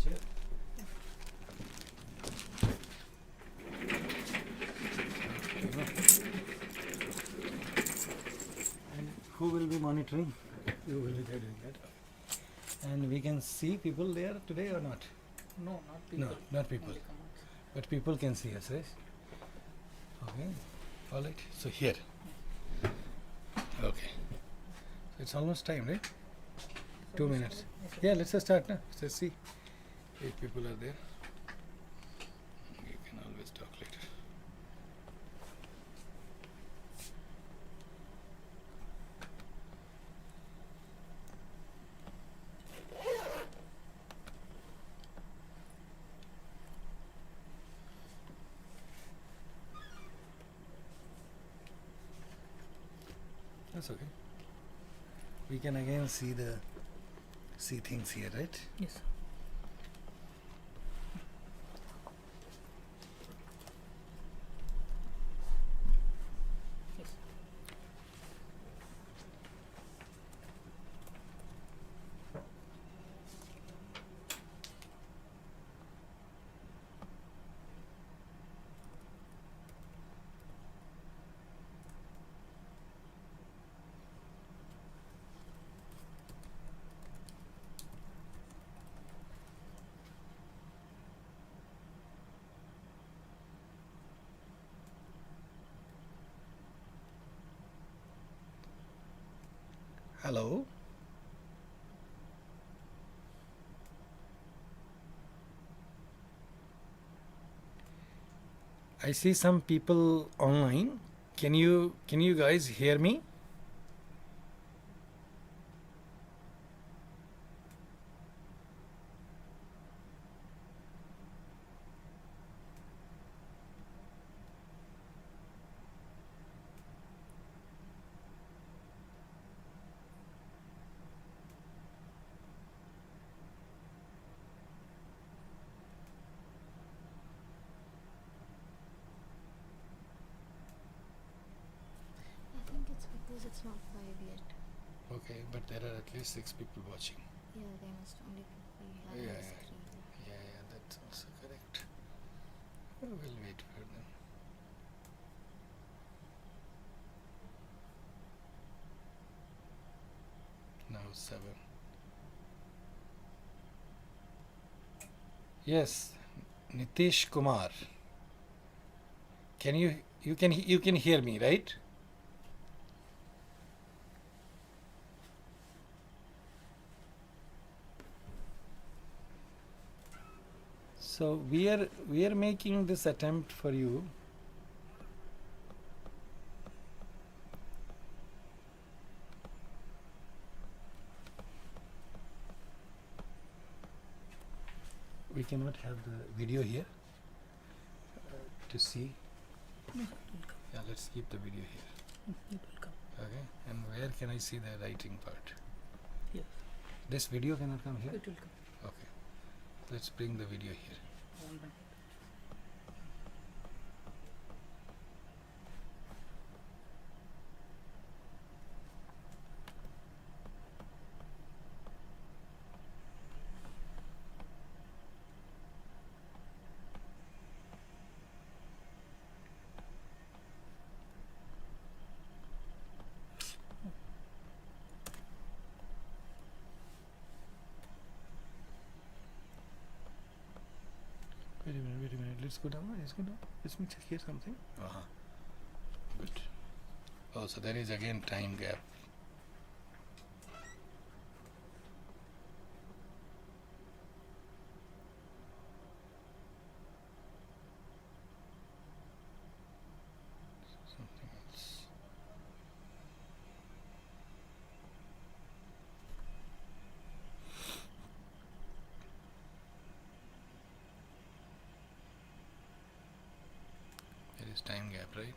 chair. And who will be monitoring? You will be there doing that. And we can see people there today or not? No, not people. No, not people. Only commands. But people can see us, right? Okay. All right. So here. Okay. So it's almost time, right? So 2 we minutes. start- yes, sir. Yeah, let's just start now. Let's see if people are there. You can always talk later. That's okay. We can again see things here, right? Yes, sir. Yes. Hello. I see some people online. Can you guys hear me? I think it's because it's not 5 yet. Okay, but there are at least 6 people watching. Yeah, they must only be Yeah, having yeah. the screen. Yeah, that's also correct. We'll wait for them. Now 7. Yes, Nitish Kumar. Can you can hear me, right? So we are making this attempt for you. We cannot have the video here to see. No, sir, it will come. Yeah, let's keep the video here. It will come. Okay. And where can I see the writing part? Yes, This video cannot come here. it will come. Okay. Let's bring the video here. 1 minute. Wait a minute. Let's go down. Let's go down. Let me check here something. Uh-huh. Good. Oh, so there is again time gap. Something else. There is time gap, right?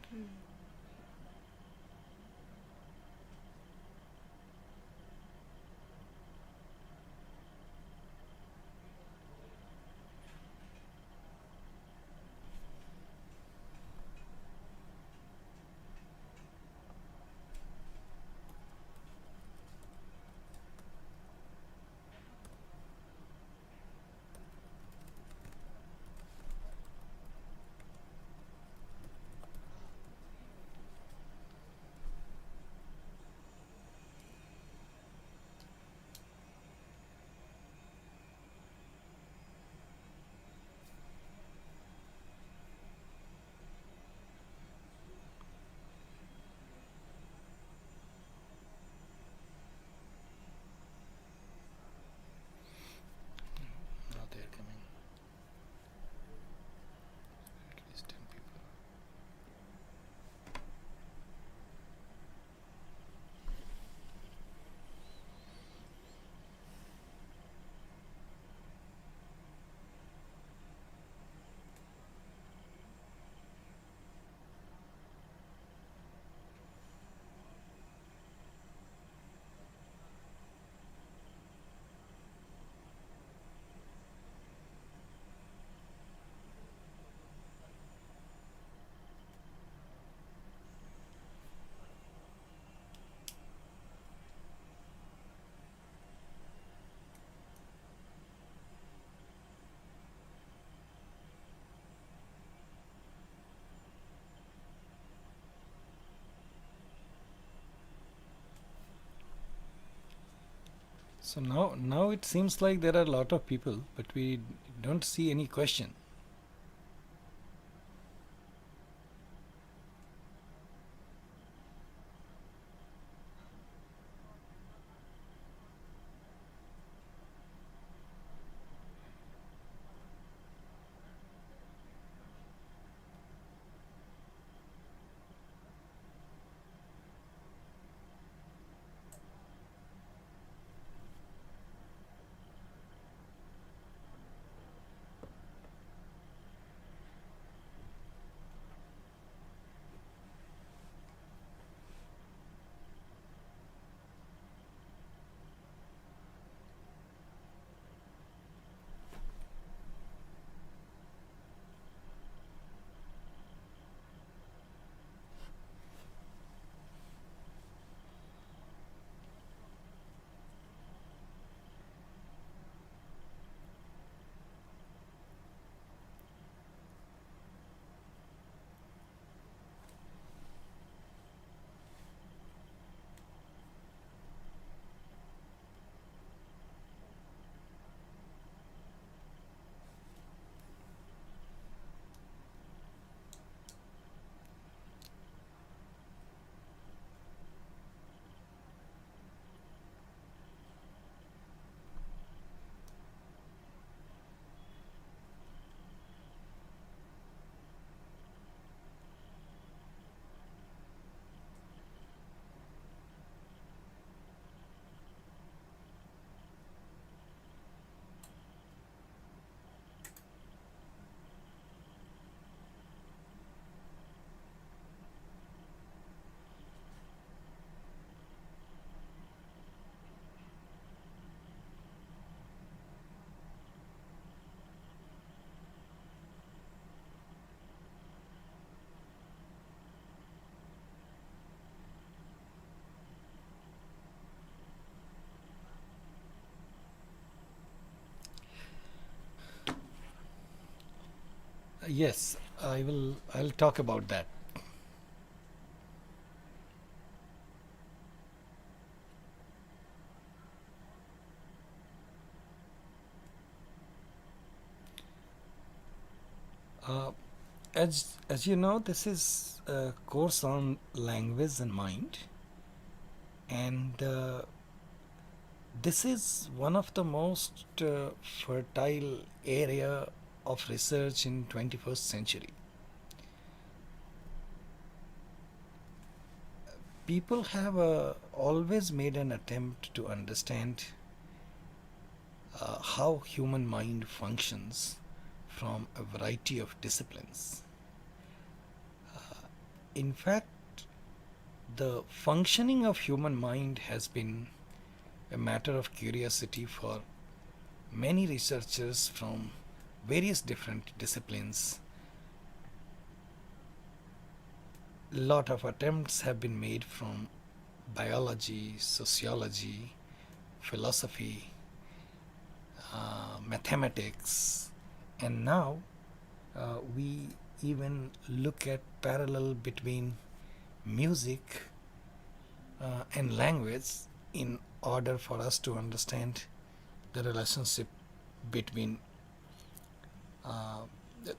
So now it seems like there are a lot of people, but we don't see any question. Yes, I'll talk about that. Uh, as you know, this is a course on language and mind, and this is one of the most fertile area of research in 21st century. People have always made an attempt to understand how human mind functions from a variety of disciplines. In fact, the functioning of human mind has been a matter of curiosity for many researchers from various different disciplines. Lot of attempts have been made from biology, sociology, philosophy, mathematics, and now we even look at parallel between music and language in order for us to understand the relationship between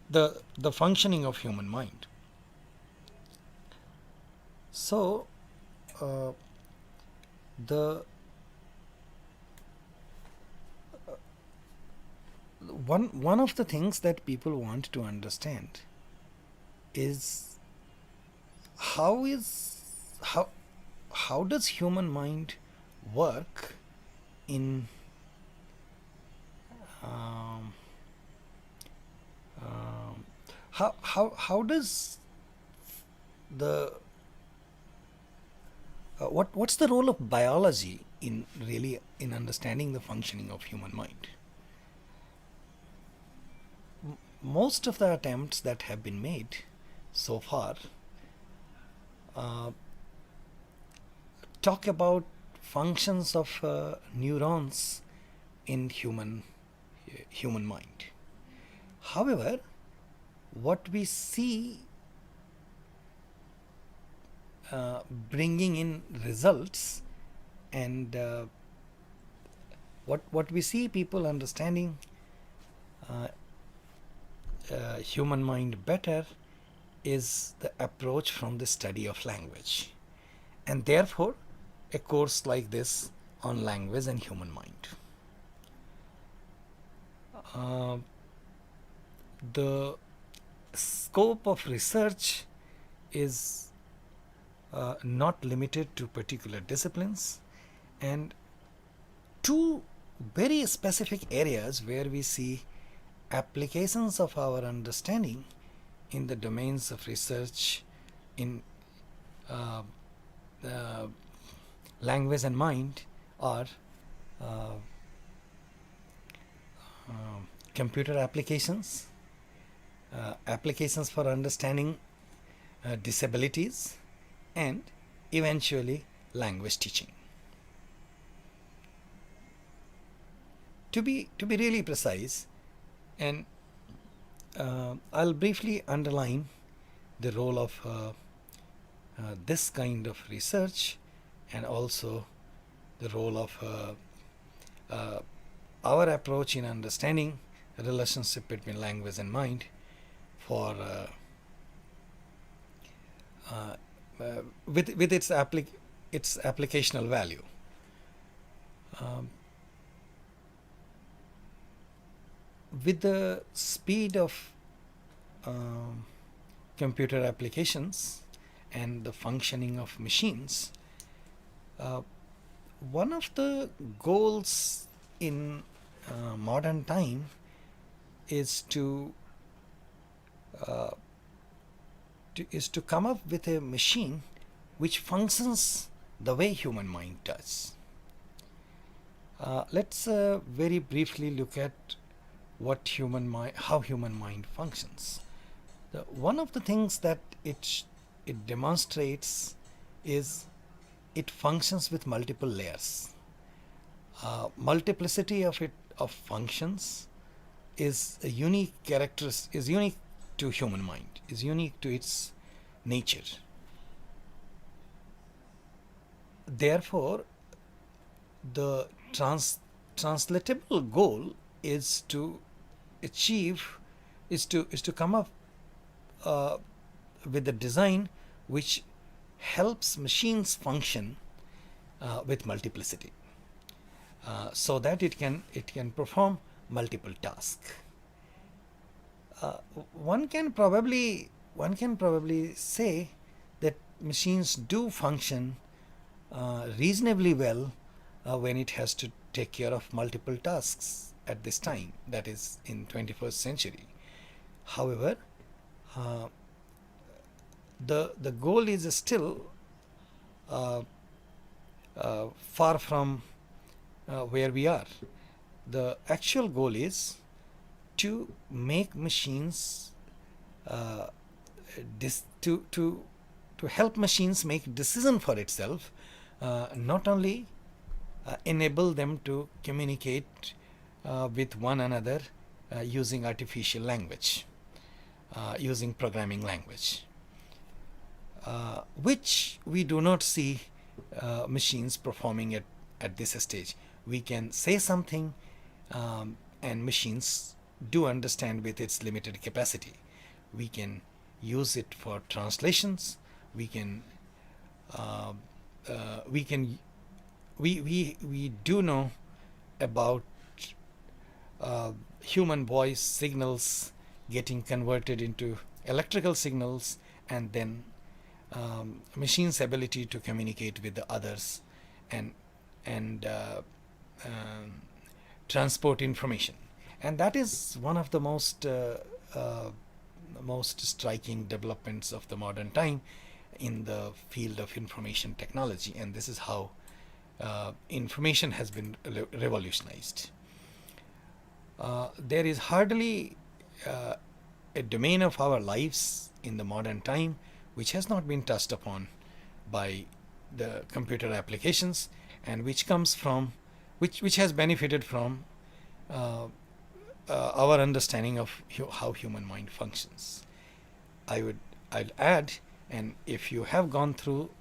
the functioning of human mind. So the one of the things that people want to understand is how is how does human mind work in um, how does the what's the role of biology in really in understanding the functioning of human mind? Most of the attempts that have been made so far talk about functions of neurons in human mind. However, what we see bringing in results and what we see people understanding human mind better is the approach from the study of language, and therefore a course like this on language and human mind. Uh, the scope of research is not limited to particular disciplines, and two very specific areas where we see applications of our understanding in the domains of research in uh, uh, language and mind are uh, computer applications, applications for understanding disabilities, and eventually language teaching. To be really precise, and I'll briefly underline the role of this kind of research, and also the role of our approach in understanding the relationship between language and mind for with its applicational value. With the speed of computer applications and the functioning of machines, one of the goals in modern time is to come up with a machine which functions the way human mind does. Let's very briefly look at how human mind functions. One of the things that it demonstrates is it functions with multiple layers. Multiplicity of functions is a unique is unique to human mind, is unique to its nature. Therefore, the translatable goal is to come up with a design which helps machines function with multiplicity, so that it can perform multiple tasks. One can probably say that machines do function reasonably well when it has to take care of multiple tasks at this time, that is in 21st century. However, the goal is still far from where we are. The actual goal is to make machines to help machines make decision for itself, not only enable them to communicate with one another using artificial language, using programming language, which we do not see machines performing at this stage. We can say something, and machines do understand with its limited capacity. We can use it for translations. We do know about human voice signals getting converted into electrical signals, and then machines' ability to communicate with the others and transport information. And that is one of the most striking developments of the modern time in the field of information technology, and this is how information has been revolutionized. There is hardly a domain of our lives in the modern time which has not been touched upon by the computer applications, and which has benefited from our understanding of how human mind functions. I'll add, and if you have gone through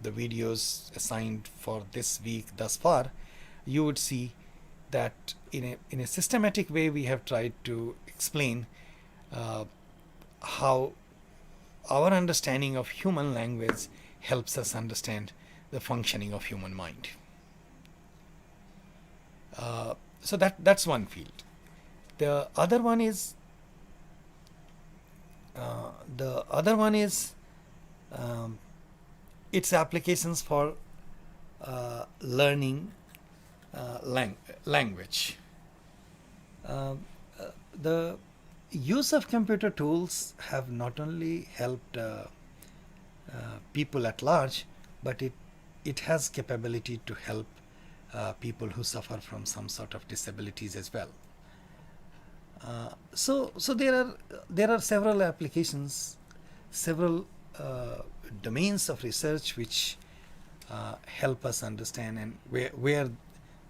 the videos assigned for this week thus far, you would see that in a systematic way we have tried to explain uh, how our understanding of human language helps us understand the functioning of human mind. So that's one field. The other one is the other one is um, its applications for learning language. Um, the use of computer tools have not only helped people at large, but it has capability to help people who suffer from some sort of disabilities as well. So there are several applications, several domains of research which help us understand, and where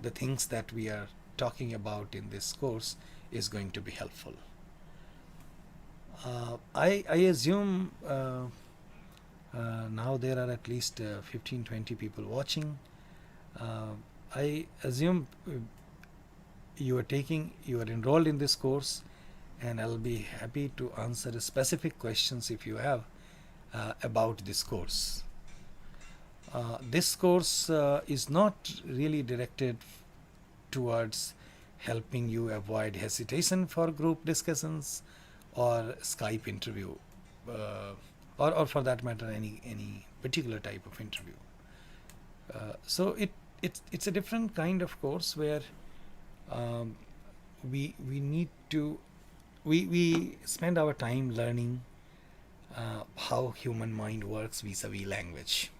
the things that we are talking about in this course is going to be helpful. I assume now there are at least 15-20 people watching. I assume you are enrolled in this course, and I'll be happy to answer specific questions if you have about this course. This course is not really directed towards helping you avoid hesitation for group discussions or Skype interview, or for that matter any particular type of interview. So it's a different kind of course where we need to we spend our time learning how human mind works vis-a-vis language.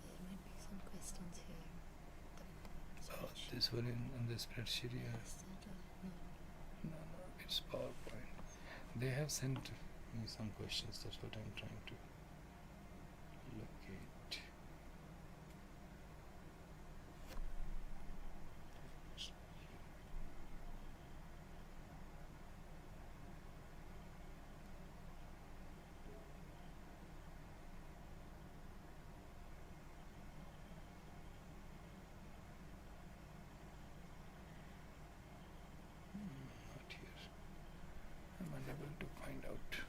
There might be some questions here. This one in the spreadsheet, yeah. Is that no. No, it's PowerPoint. They have sent me some questions. That's what I'm trying to locate. Not here. I'm unable to find out.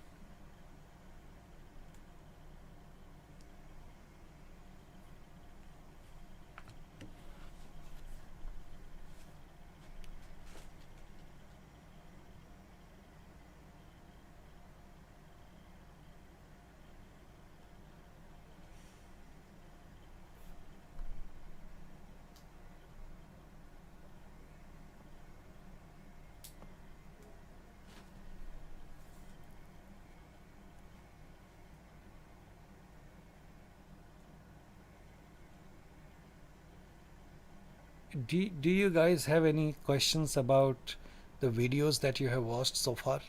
Do you guys have any questions about the videos that you have watched so far?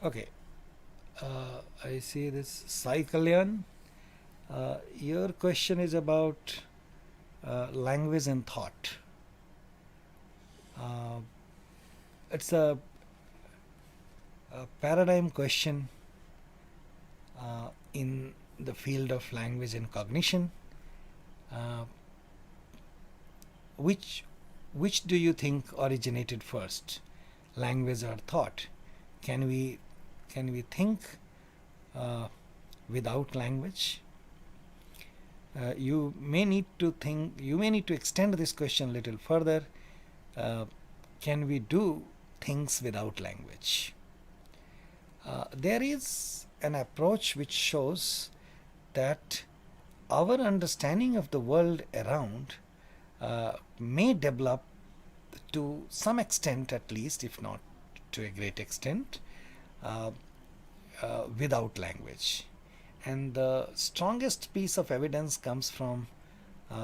Okay. I see this Sai Kalyan. Your question is about language and thought. Uh, it's a paradigm question in the field of language and cognition. Uh, which do you think originated first, language or thought? Can we think without language? you may need to think, you may need to extend this question a little further. Uh, can we do things without language? There is an approach which shows that our understanding of the world around may develop to some extent, at least, if not to a great extent, uh, without language. And the strongest piece of evidence comes from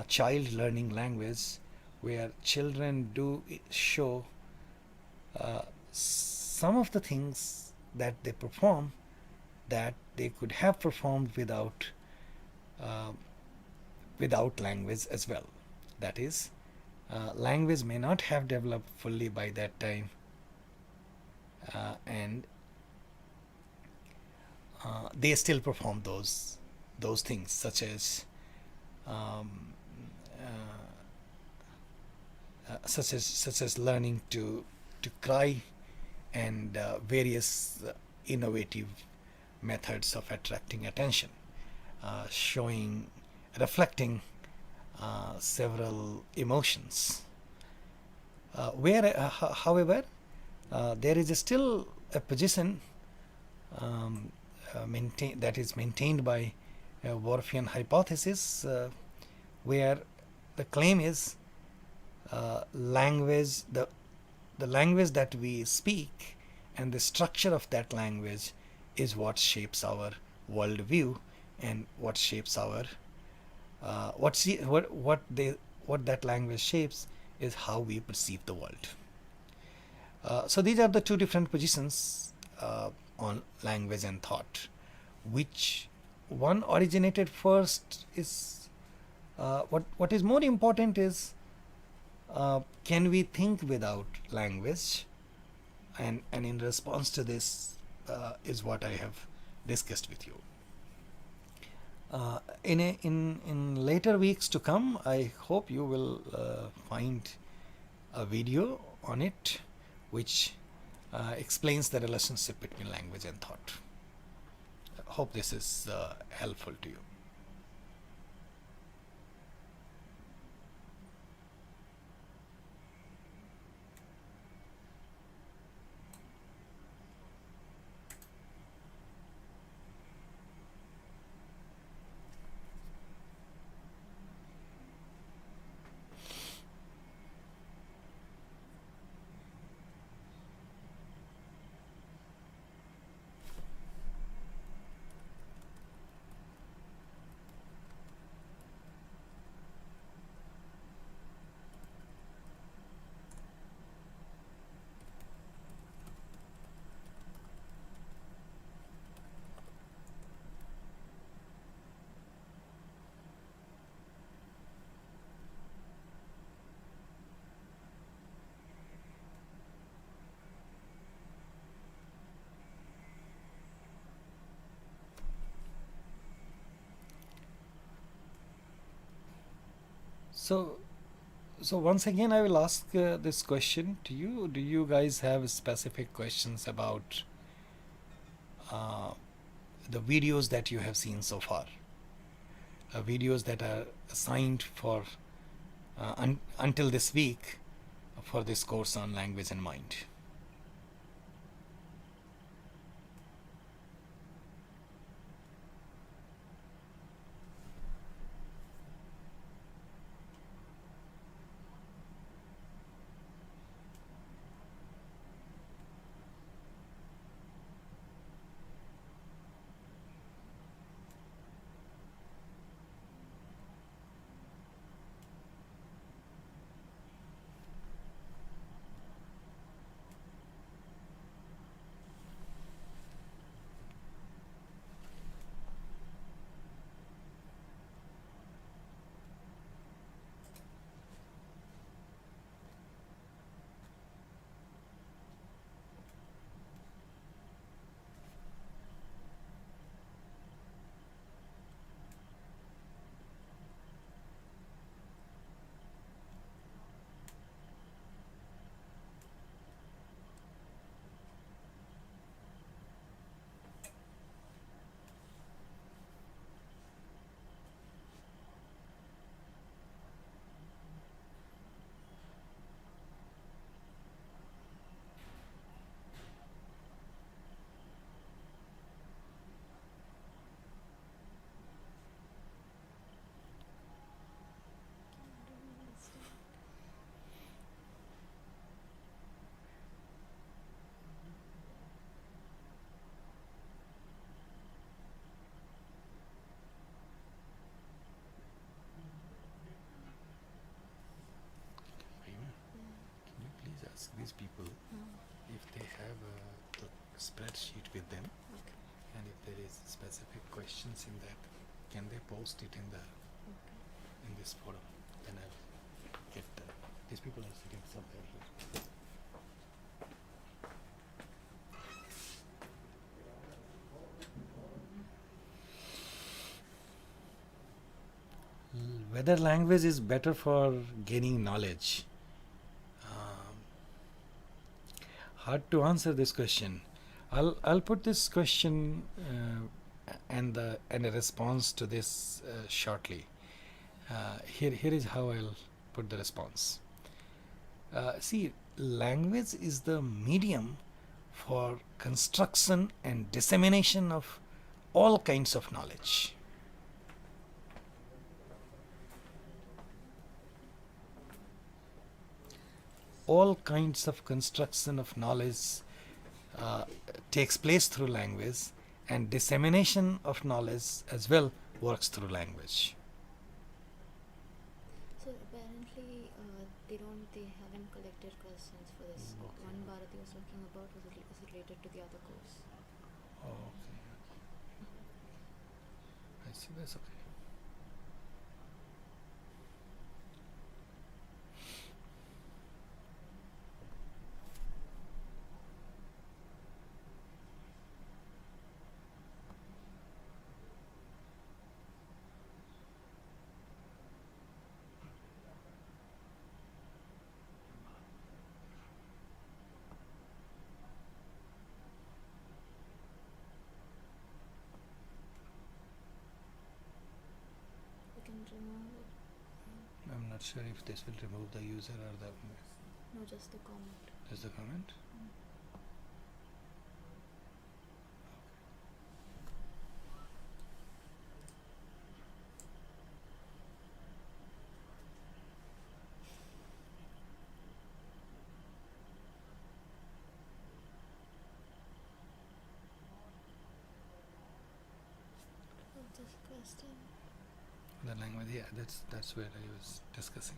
child learning language, where children do show some of the things that they perform that they could have performed uh, without language as well. That is, language may not have developed fully by that time, and they still perform those things, such as um, such as learning to cry, and various innovative methods of attracting attention, showing, reflecting several emotions. However, there is still a position that is maintained by a Whorfian hypothesis, where the claim is language, the language that we speak and the structure of that language is what shapes our worldview, and what shapes our what that language shapes is how we perceive the world. So these are the two different positions on language and thought. Which one originated first is what is more important is, can we think without language? And in response to this is what I have discussed with you. In later weeks to come, I hope you will find a video on it which explains the relationship between language and thought. I hope this is helpful to you. So, so once again, I will ask this question to you. Do you guys have specific questions about uh, the videos that you have seen so far? Videos that are assigned for until this week for this course on language and mind. these people, if they have the spreadsheet with them, Okay. and if there is specific questions in that, can they post it in the Okay. in this forum? Then I'll get these people are sitting somewhere here. Whether language is better for gaining knowledge. Hard to answer this question. I'll put this question and a response to this shortly. Here is how I'll put the response. See, language is the medium for construction and dissemination of all kinds of knowledge. All kinds of construction of knowledge takes place through language, and dissemination of knowledge as well works through language. So apparently, they haven't collected questions for this. Okay. One Bharati was talking about is related to the other course. Oh, okay. I see. That's okay. You can remove it. I'm not sure if this will remove the user or the No, just the comment. just the comment. This question. The language, yeah, that's where I was discussing.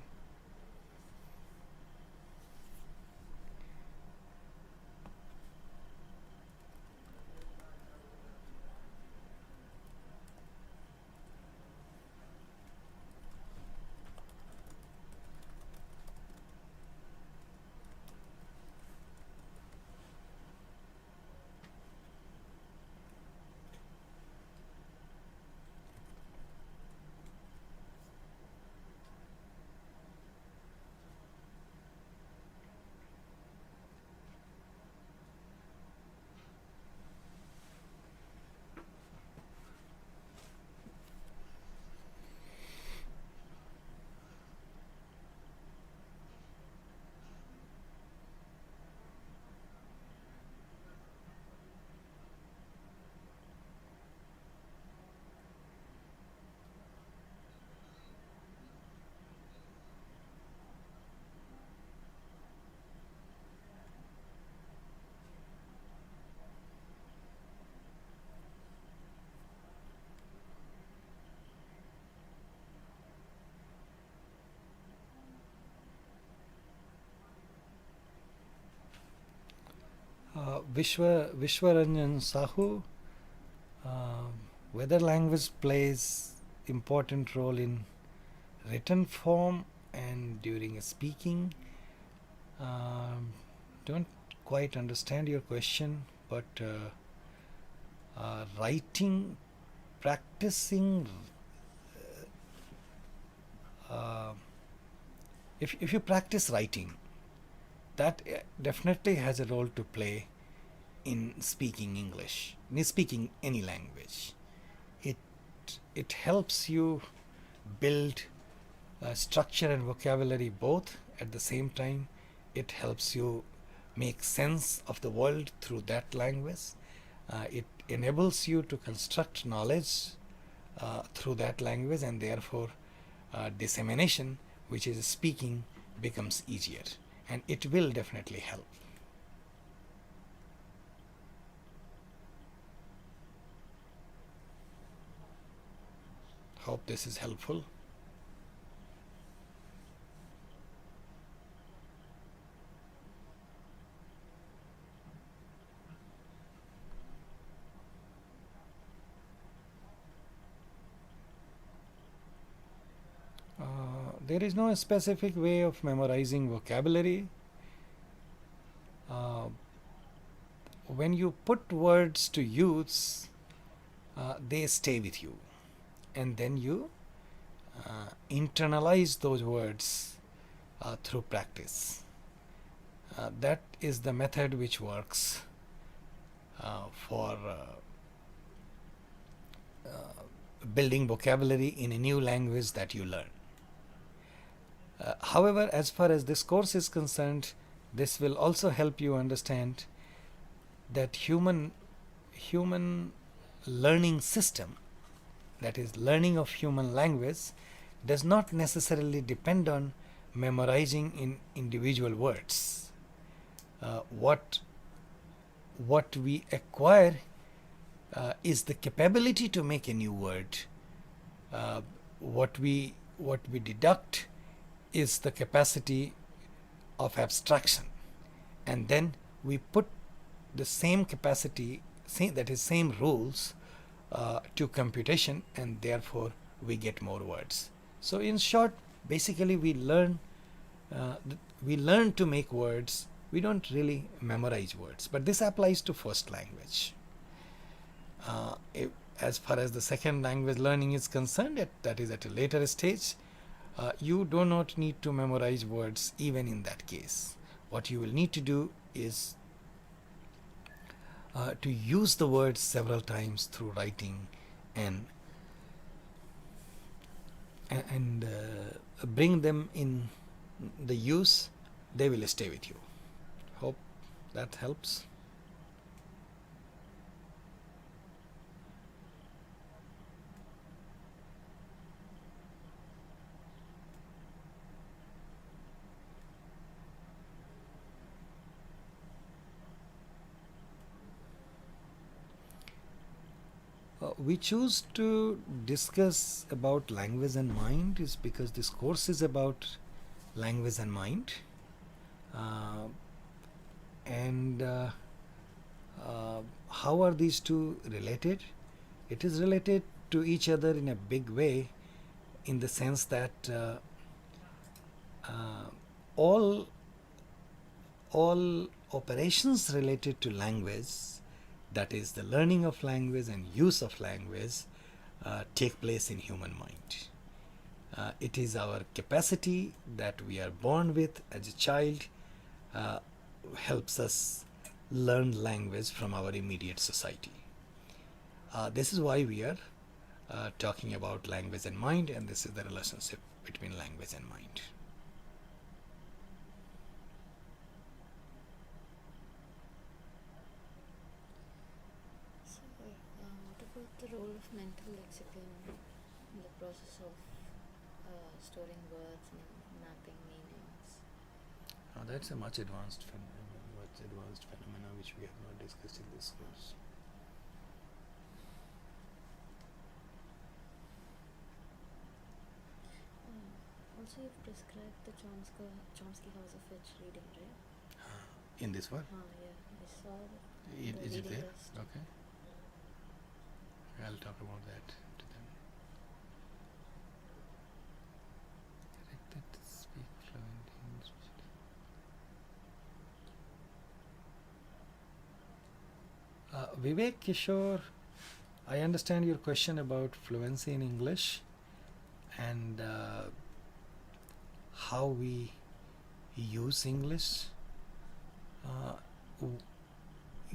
Vishwaranjan Sahu, whether language plays important role in written form and during speaking. Don't quite understand your question, but writing, practicing. If you practice writing, that definitely has a role to play in speaking English, in speaking any language. It helps you build structure and vocabulary both at the same time. It helps you make sense of the world through that language. It enables you to construct knowledge through that language, and therefore dissemination, which is speaking, becomes easier, and it will definitely help. Hope this is helpful. there is no specific way of memorizing vocabulary. Uh, when you put words to use, they stay with you, and then you internalize those words through practice. That is the method which works for building vocabulary in a new language that you learn. However, as far as this course is concerned, this will also help you understand that human learning system, that is learning of human language, does not necessarily depend on memorizing in individual words. What we acquire is the capability to make a new word. What we deduct is the capacity of abstraction, and then we put the same capacity, same rules to computation, and therefore we get more words. So in short, basically we learn to make words. We don't really memorize words, but this applies to first language. As far as the second language learning is concerned, that is at a later stage, you do not need to memorize words even in that case. What you will need to do is to use the words several times through writing and bring them in the use. They will stay with you. Hope that helps. We choose to discuss about language and mind is because this course is about language and mind, and how are these two related? It is related to each other in a big way, in the sense that all operations related to language, that is the learning of language and use of language, take place in human mind. It is our capacity that we are born with as a child helps us learn language from our immediate society. This is why we are talking about language and mind, and this is the relationship between language and mind. So, what about the role of mental lexicon in the process of storing words and mapping meanings? That's a much advanced phenomena which we have not discussed in this course. Also, you've prescribed the Chomsky House of Edge reading, right? In this one? Yeah, I saw that. Is it reading there? list. Okay. I'll talk about that to them. Corrected, speak fluent English. Vivek Kishore, I understand your question about fluency in English and how we use English.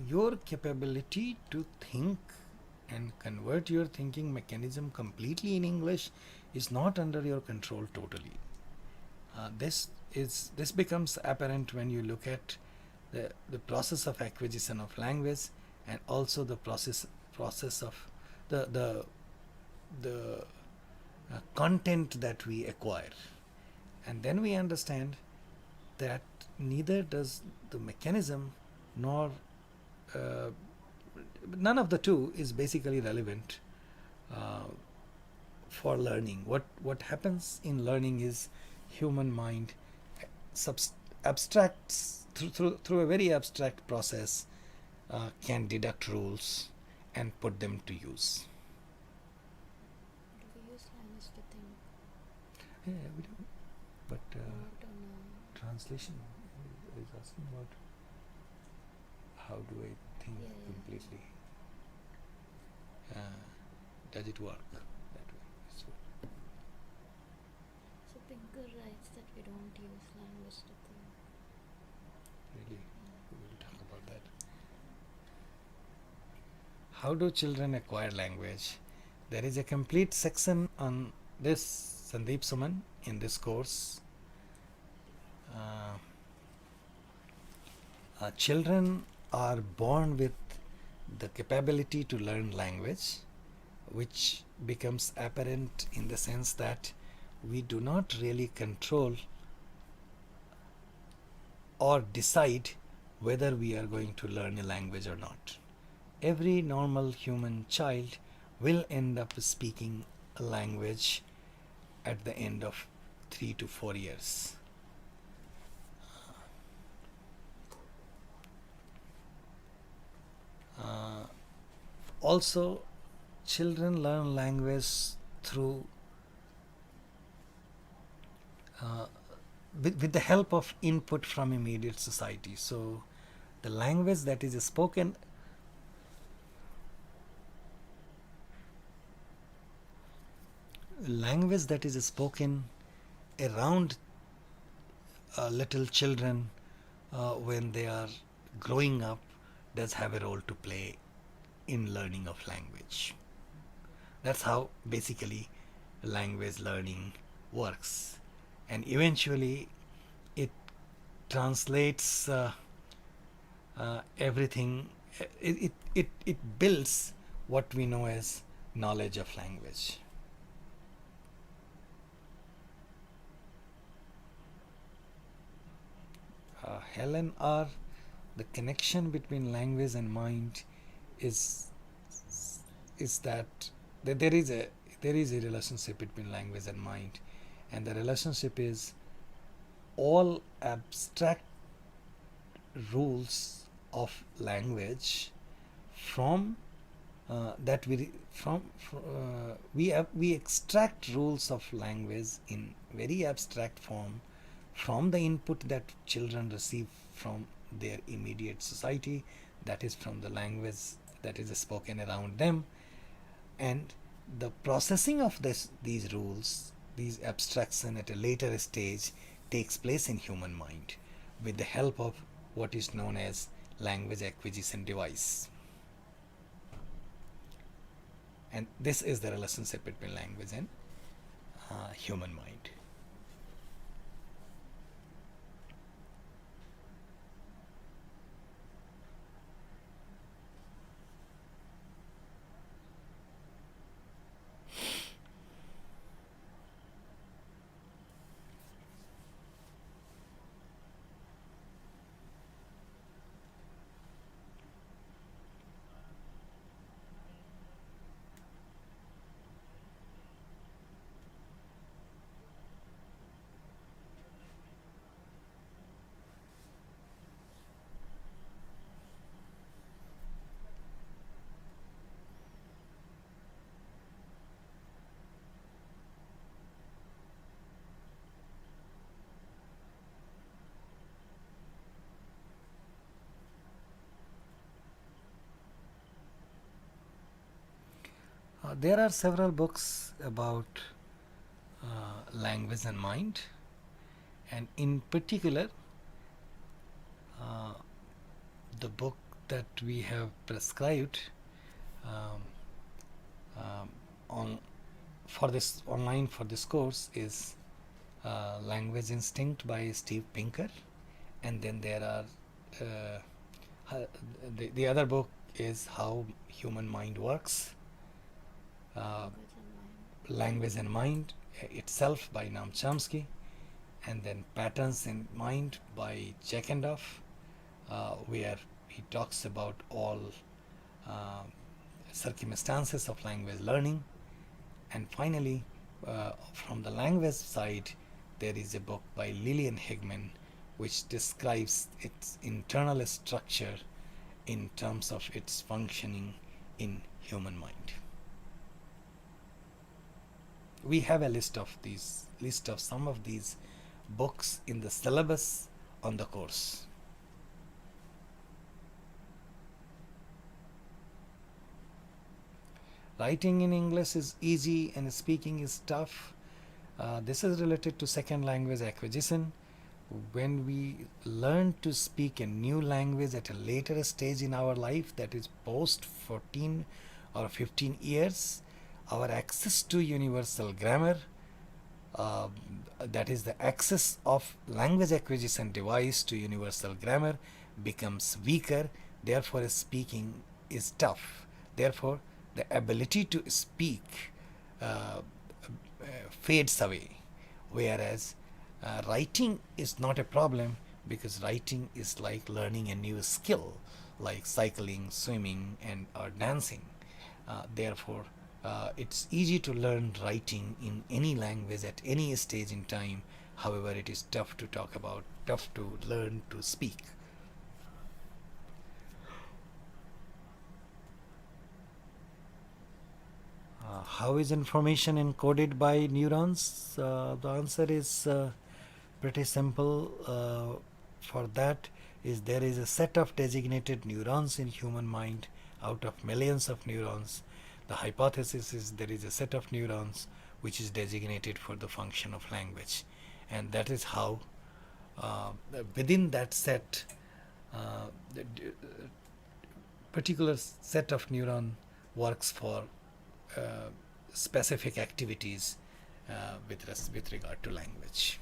Your capability to think and convert your thinking mechanism completely in English is not under your control totally. This becomes apparent when you look at the process of acquisition of language, and also the process of the content that we acquire, and then we understand that neither does the mechanism nor none of the two is basically relevant for learning. What happens in learning is human mind abstracts through a very abstract process, can deduct rules and put them to use. Do we use language to think? Yeah, we do. translation is asking about how do I think Yeah, yeah. completely. Does it work that way? So, So Pinker writes that we don't use language to think. really, Yeah. we will talk about that. How do children acquire language? There is a complete section on this, Sandeep Suman, in this course. Children are born with the capability to learn language, which becomes apparent in the sense that we do not really control or decide whether we are going to learn a language or not. Every normal human child will end up speaking a language at the end of 3 to 4 years. Also, children learn language through with the help of input from immediate society. So, the language that is spoken around little children when they are growing up does have a role to play in learning of language. That's how basically language learning works, and eventually it translates everything. It builds what we know as knowledge of language. Helen R. The connection between language and mind is that there is a relationship between language and mind, and the relationship is all abstract rules of language from that we from we extract rules of language in very abstract form from the input that children receive from their immediate society, that is from the language that is spoken around them, and the processing of these rules, these abstraction at a later stage takes place in human mind with the help of what is known as language acquisition device. And this is the relationship between language and human mind. There are several books about language and mind, and in particular, uh, the book that we have prescribed um, on for this online for this course is Language Instinct by Steve Pinker, and then there are the other book is How Human Mind Works. Uh, Language and Mind itself by Noam Chomsky, and then Patterns in Mind by Jackendorf, where he talks about all uh, circumstances of language learning. And finally, from the language side, there is a book by Lillian Higman which describes its internal structure in terms of its functioning in human mind. We have a list of some of these books in the syllabus on the course. Writing in English is easy and speaking is tough. This is related to second language acquisition. When we learn to speak a new language at a later stage in our life, that is post 14 or 15 years, our access to universal grammar, uh, that is the access of language acquisition device to universal grammar, becomes weaker. Therefore speaking is tough. Therefore the ability to speak fades away, whereas writing is not a problem, because writing is like learning a new skill, like cycling, swimming, and or dancing. Therefore it's easy to learn writing in any language at any stage in time. However, it is tough to talk about, tough to learn to speak. How is information encoded by neurons? The answer is pretty simple. For that is there is a set of designated neurons in human mind out of millions of neurons. The hypothesis is there is a set of neurons which is designated for the function of language, and that is how uh, within that set the particular set of neuron works for uh, specific activities with regard to language.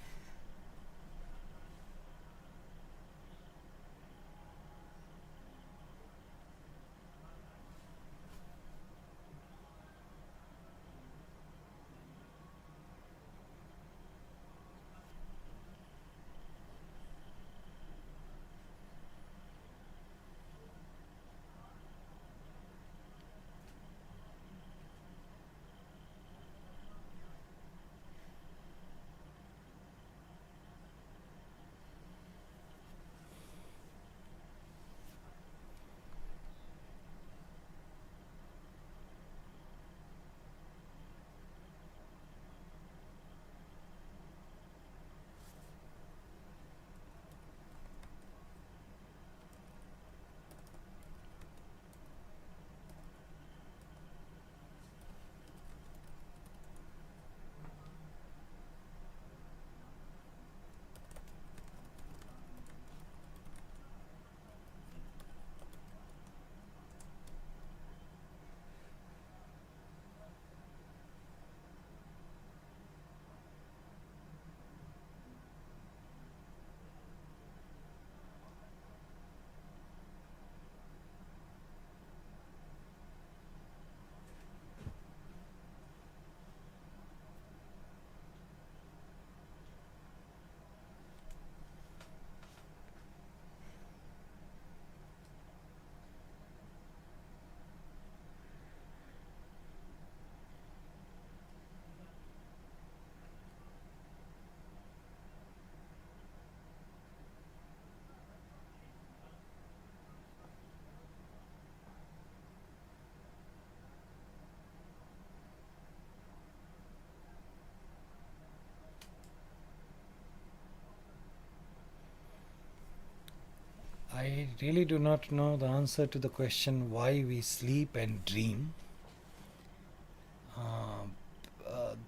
I really do not know the answer to the question why we sleep and dream.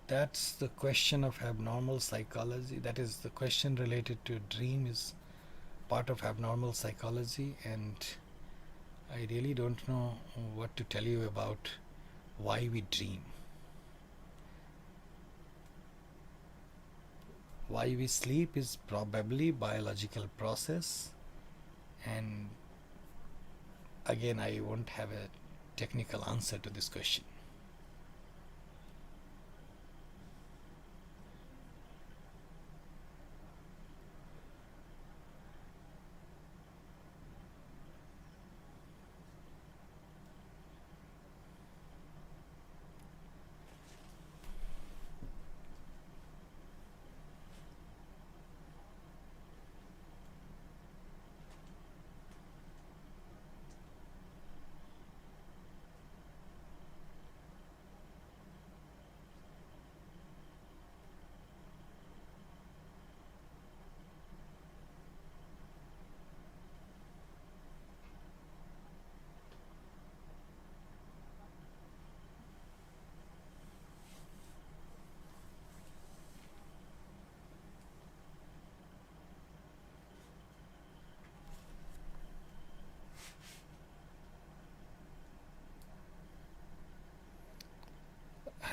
That's the question of abnormal psychology. That is, the question related to dream is part of abnormal psychology, and I really don't know what to tell you about why we dream. Why we sleep is probably biological process, and again I won't have a technical answer to this question.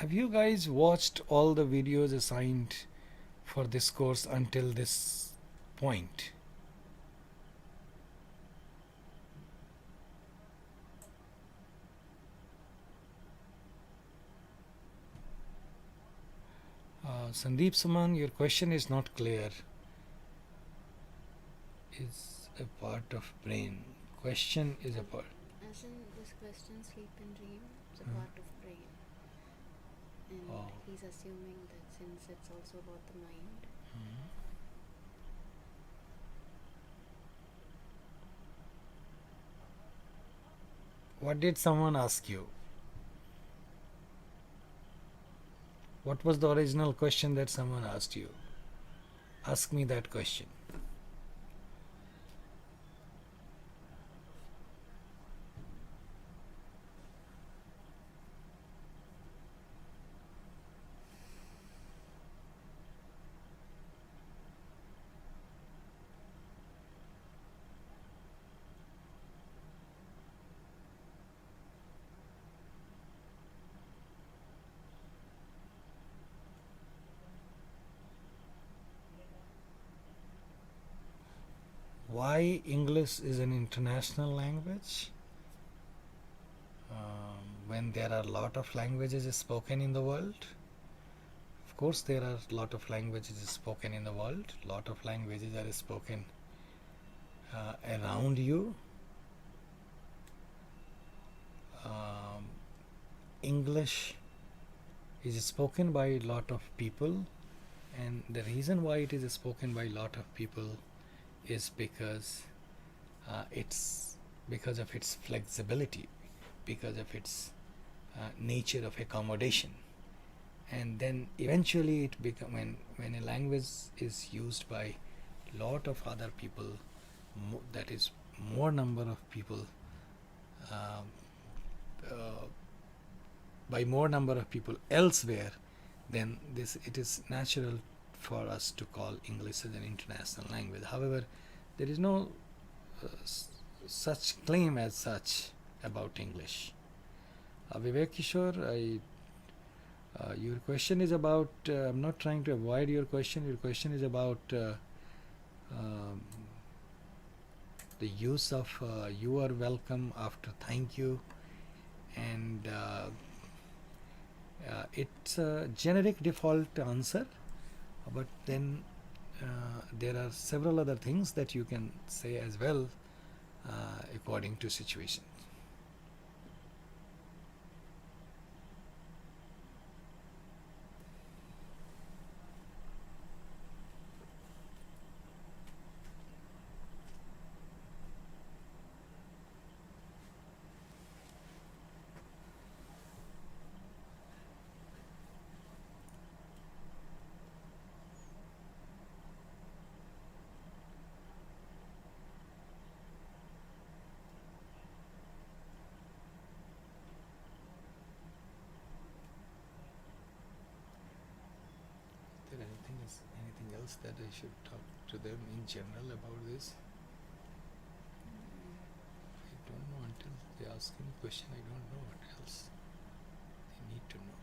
have you guys watched all the videos assigned for this course until this point? Sandeep Suman, your question is not clear. Is a part of brain. Question is a part. As in this question, sleep and dream, is a Hmm. part of brain. And Oh. he's assuming that since it's also about the mind, What did someone ask you? What was the original question that someone asked you? Ask me that question. Why English is an international language? When there are a lot of languages spoken in the world? Of course, there are a lot of languages spoken in the world. Lot of languages are spoken around you. English is spoken by a lot of people, and the reason why it is spoken by a lot of people is because it's because of its flexibility, because of its nature of accommodation. And then eventually it become when a language is used by lot of other people, that is more number of people, um, uh, by more number of people elsewhere, then this it is natural for us to call English as an international language. However, there is no such claim as such about English. Vivek Kishore, your question is about, I'm not trying to avoid your question is about um, the use of you are welcome after thank you, and it's a generic default answer, but then there are several other things that you can say as well according to situation. Is there anything else that I should talk to them in general about this? I don't know until they ask me question. I don't know what else they need to know.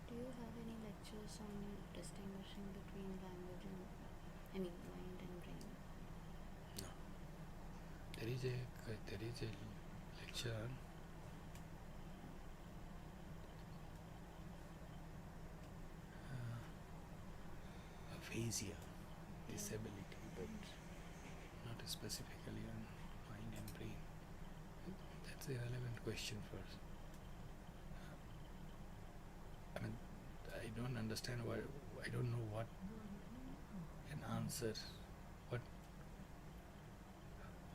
do you have any lectures on distinguishing between language and, mind and brain? No. There is a lecture on aphasia, disability, but not specifically on mind and brain. That's a relevant question for us. I mean, I don't understand why. I don't know what an answer.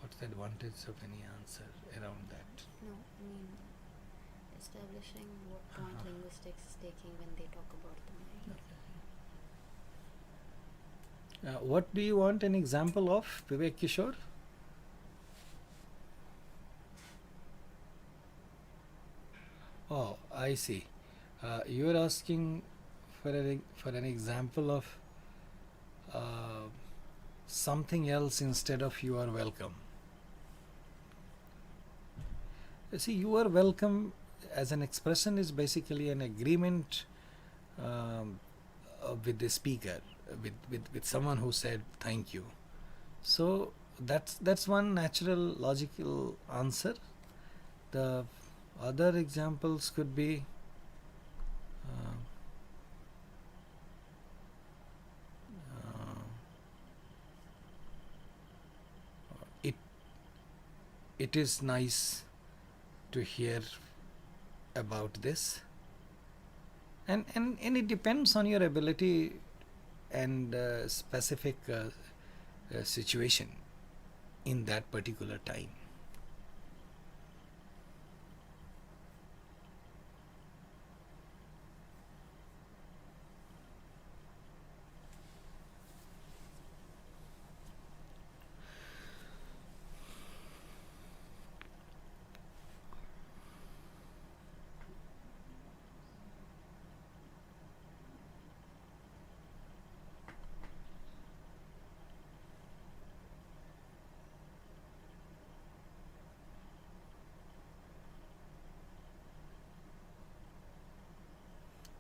What's the advantage of any answer around that? No, establishing what point linguistics is taking when they talk about the mind. What do you want an example of, Vivek Kishore? Oh, I see. You are asking for an example of something else instead of you are welcome. You see, you are welcome as an expression is basically an agreement with the speaker, with someone who said thank you. So that's one natural logical answer. The other examples could be uh, uh, it is nice to hear about this, and it depends on your ability and specific situation in that particular time.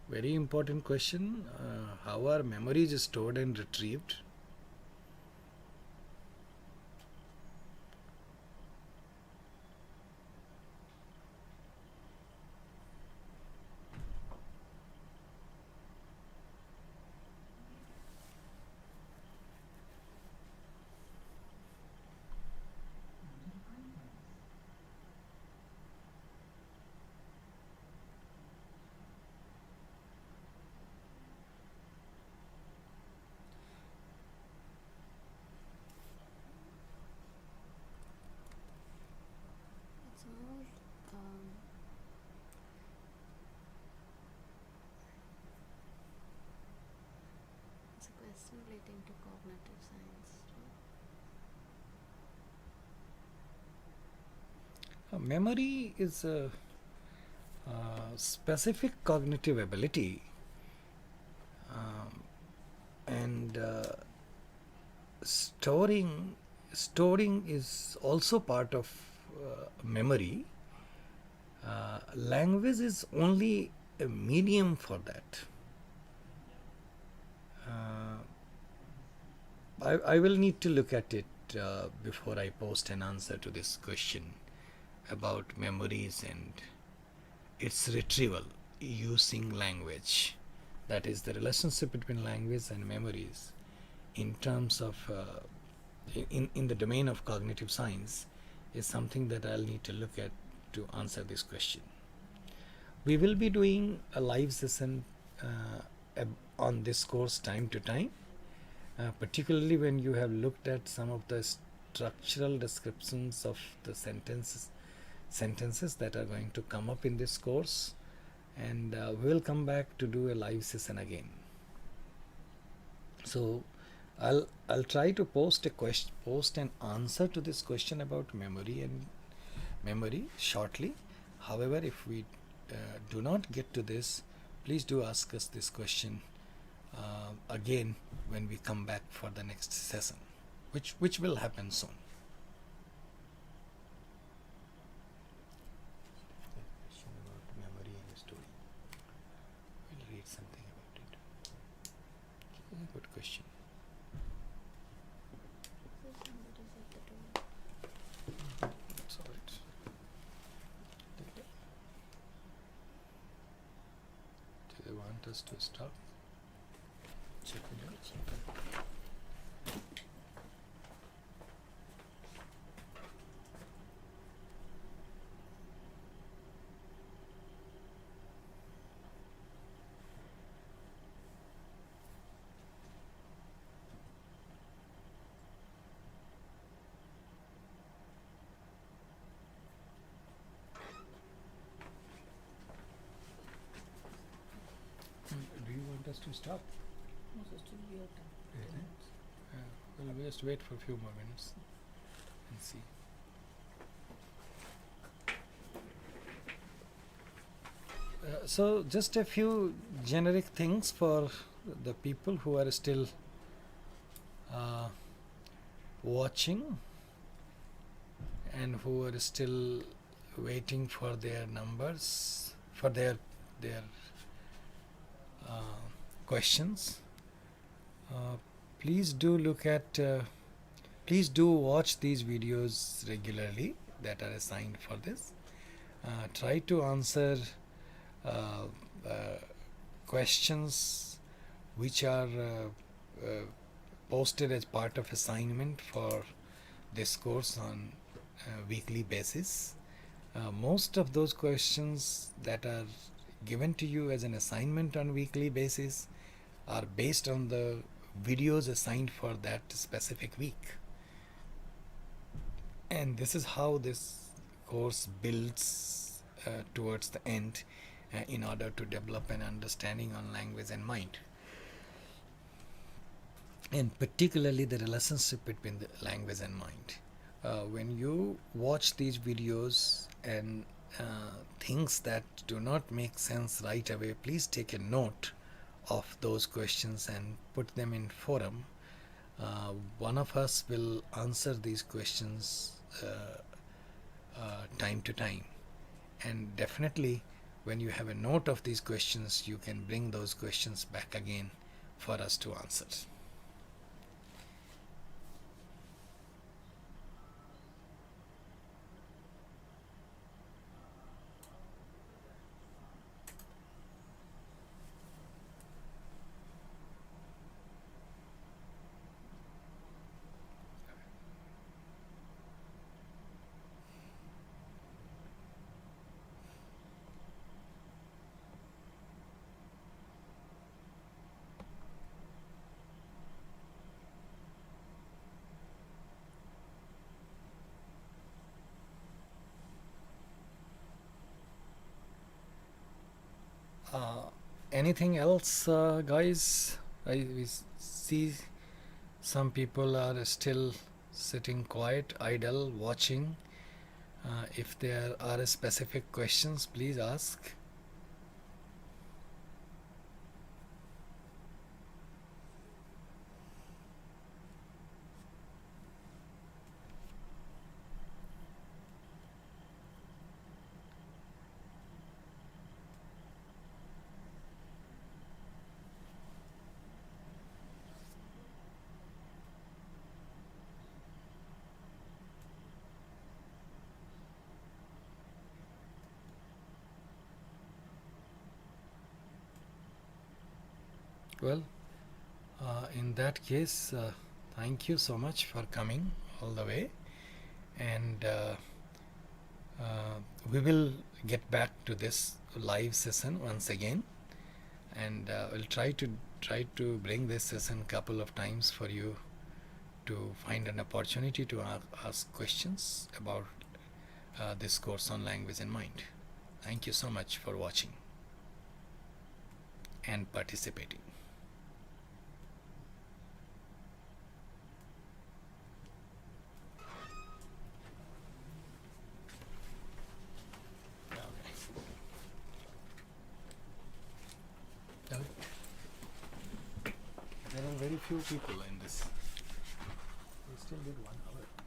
Very important question. How are memories stored and retrieved? It's more it's a question relating to cognitive science, right? Memory is a specific cognitive ability, and storing is also part of memory. Language is only a medium for that. I will need to look at it before I post an answer to this question about memories and its retrieval using language. That is the relationship between language and memories in terms of in the domain of cognitive science is something that I'll need to look at to answer this question. We will be doing a live session on this course time to time, particularly when you have looked at some of the structural descriptions of the sentences that are going to come up in this course, and we'll come back to do a live session again. So I'll try to post an answer to this question about memory shortly. However, if we do not get to this, please do ask us this question again when we come back for the next session, which will happen soon. Question about memory and story. We'll read something about it. Good question. So somebody's at the door. That's all right. Do they want us to stop? Check it out. Do you want us to stop? No, so still we have time. Yes, 10 eh? minutes. We'll just wait for a few more minutes and see. So just a few generic things for the people who are still watching and who are still waiting for their numbers, for their questions. Uh, please do look at please do watch these videos regularly that are assigned for this. Try to answer uh, uh, questions which are posted as part of assignment for this course on weekly basis. Most of those questions that are given to you as an assignment on weekly basis are based on the videos assigned for that specific week. And this is how this course builds towards the end in order to develop an understanding on language and mind. And particularly the relationship between the language and mind. When you watch these videos and things that do not make sense right away, please take a note of those questions and put them in forum. One of us will answer these questions time to time, and definitely when you have a note of these questions, you can bring those questions back again for us to answer. Anything else, guys? We see some people are still sitting quiet, idle, watching. If there are specific questions, please ask. Well, in that case, thank you so much for coming all the way, and we will get back to this live session once again, and we'll try to bring this session couple of times for you to find an opportunity to ask questions about this course on language and mind. Thank you so much for watching and participating. There are very few people in this. We still did 1 hour.